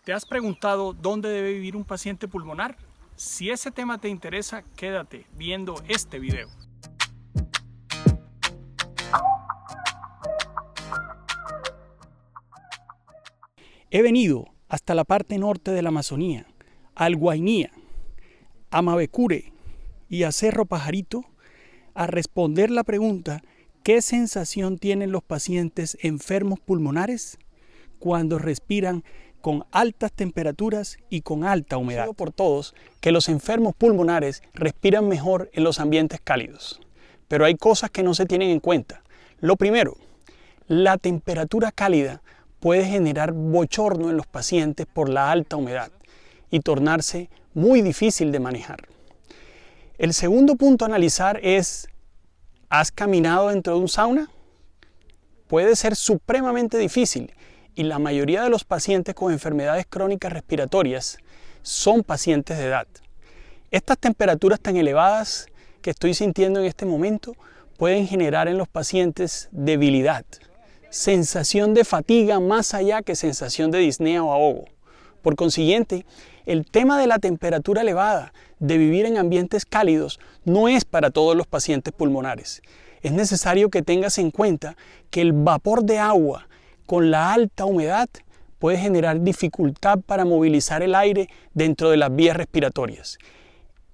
¿Te has preguntado dónde debe vivir un paciente pulmonar? Si ese tema te interesa, quédate viendo este video. He venido hasta la parte norte de la Amazonía, al Guainía, a Mavecure y a Cerro Pajarito a responder la pregunta: ¿qué sensación tienen los pacientes enfermos pulmonares cuando respiran con altas temperaturas y con alta humedad? Sé por todos que los enfermos pulmonares respiran mejor en los ambientes cálidos, pero hay cosas que no se tienen en cuenta. Lo primero, la temperatura cálida puede generar bochorno en los pacientes por la alta humedad y tornarse muy difícil de manejar. El segundo punto a analizar es: ¿has caminado dentro de un sauna? Puede ser supremamente difícil y la mayoría de los pacientes con enfermedades crónicas respiratorias son pacientes de edad. Estas temperaturas tan elevadas que estoy sintiendo en este momento pueden generar en los pacientes debilidad, sensación de fatiga más allá que sensación de disnea o ahogo. Por consiguiente, el tema de la temperatura elevada, de vivir en ambientes cálidos, no es para todos los pacientes pulmonares. Es necesario que tengas en cuenta que el vapor de agua con la alta humedad puede generar dificultad para movilizar el aire dentro de las vías respiratorias.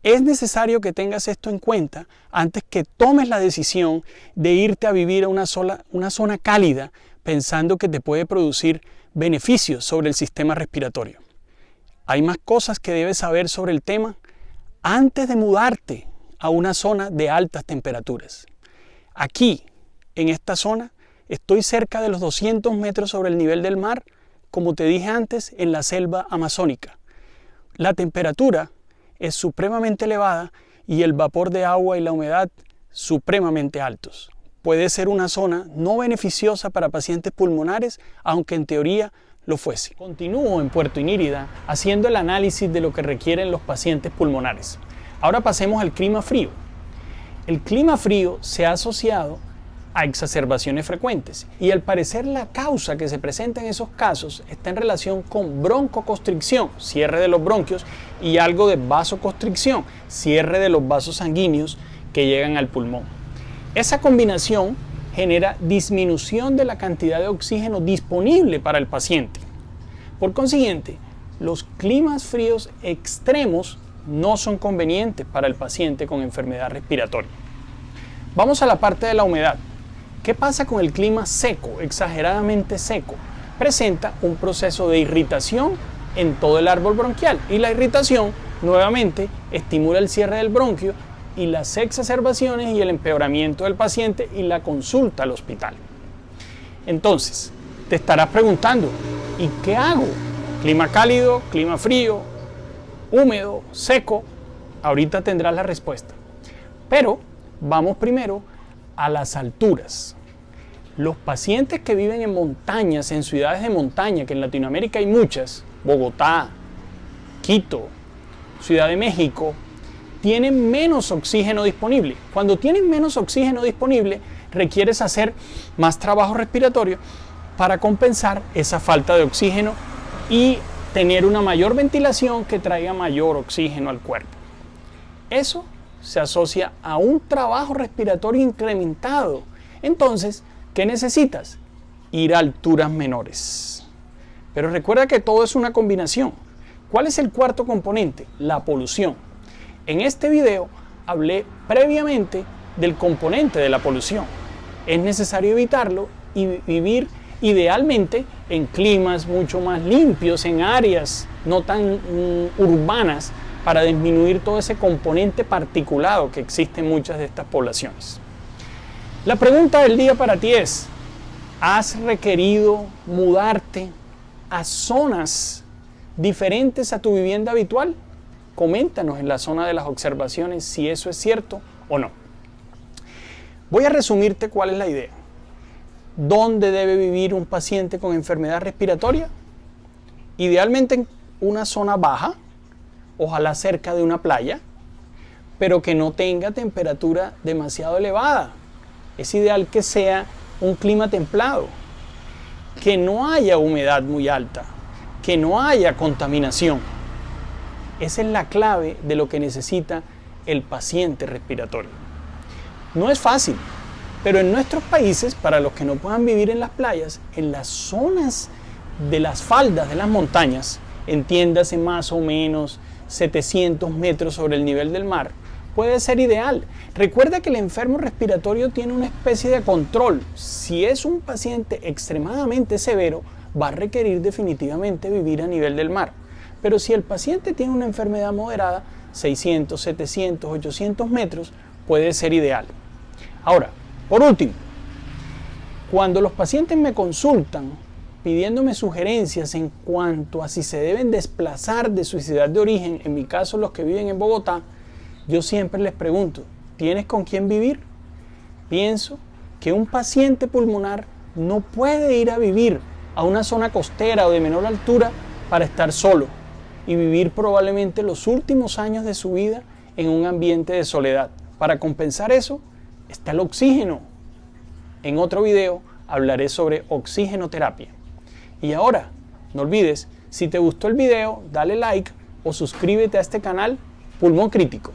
Es necesario que tengas esto en cuenta antes que tomes la decisión de irte a vivir a una zona cálida pensando que te puede producir beneficios sobre el sistema respiratorio. Hay más cosas que debes saber sobre el tema antes de mudarte a una zona de altas temperaturas. Aquí, en esta zona, estoy cerca de los 200 metros sobre el nivel del mar, como te dije antes, en la selva amazónica. La temperatura es supremamente elevada y el vapor de agua y la humedad supremamente altos. Puede ser una zona no beneficiosa para pacientes pulmonares, aunque en teoría lo fuese. Continúo en Puerto Inírida haciendo el análisis de lo que requieren los pacientes pulmonares. Ahora pasemos al clima frío. El clima frío se ha asociado a exacerbaciones frecuentes y al parecer la causa que se presenta en esos casos está en relación con broncoconstricción, cierre de los bronquios, y algo de vasoconstricción, cierre de los vasos sanguíneos que llegan al pulmón. Esa combinación genera disminución de la cantidad de oxígeno disponible para el paciente. Por consiguiente, los climas fríos extremos no son convenientes para el paciente con enfermedad respiratoria. Vamos a la parte de la humedad. ¿Qué pasa con el clima seco, exageradamente seco? Presenta un proceso de irritación en todo el árbol bronquial y la irritación nuevamente estimula el cierre del bronquio y las exacerbaciones y el empeoramiento del paciente y la consulta al hospital. Entonces, te estarás preguntando: ¿y qué hago? ¿Clima cálido, clima frío, húmedo, seco? Ahorita tendrás la respuesta. Pero vamos primero a las alturas. Los pacientes que viven en montañas, en ciudades de montaña, que en Latinoamérica hay muchas, Bogotá, Quito, Ciudad de México, tienen menos oxígeno disponible. Cuando tienen menos oxígeno disponible, requieres hacer más trabajo respiratorio para compensar esa falta de oxígeno y tener una mayor ventilación que traiga mayor oxígeno al cuerpo. Eso se asocia a un trabajo respiratorio incrementado. Entonces, ¿qué necesitas? Ir a alturas menores. Pero recuerda que todo es una combinación. ¿Cuál es el cuarto componente? La polución. En este video hablé previamente del componente de la polución. Es necesario evitarlo y vivir idealmente en climas mucho más limpios, en áreas no tan urbanas, para disminuir todo ese componente particulado que existe en muchas de estas poblaciones. La pregunta del día para ti es: ¿has requerido mudarte a zonas diferentes a tu vivienda habitual? Coméntanos en la zona de las observaciones si eso es cierto o no. Voy a resumirte cuál es la idea. ¿Dónde debe vivir un paciente con enfermedad respiratoria? Idealmente en una zona baja, ojalá cerca de una playa, pero que no tenga temperatura demasiado elevada. Es ideal que sea un clima templado, que no haya humedad muy alta, que no haya contaminación. Esa es la clave de lo que necesita el paciente respiratorio. No es fácil, pero en nuestros países, para los que no puedan vivir en las playas, en las zonas de las faldas de las montañas, entiéndase más o menos 700 metros sobre el nivel del mar, puede ser ideal. Recuerda que el enfermo respiratorio tiene una especie de control. Si es un paciente extremadamente severo, va a requerir definitivamente vivir a nivel del mar. Pero si el paciente tiene una enfermedad moderada, 600, 700, 800 metros, puede ser ideal. Ahora, por último, cuando los pacientes me consultan pidiéndome sugerencias en cuanto a si se deben desplazar de su ciudad de origen, en mi caso los que viven en Bogotá, yo siempre les pregunto, ¿tienes con quién vivir? Pienso que un paciente pulmonar no puede ir a vivir a una zona costera o de menor altura para estar solo y vivir probablemente los últimos años de su vida en un ambiente de soledad. Para compensar eso está el oxígeno. En otro video hablaré sobre oxigenoterapia. Y ahora, no olvides, si te gustó el video, dale like o suscríbete a este canal Pulmón Crítico.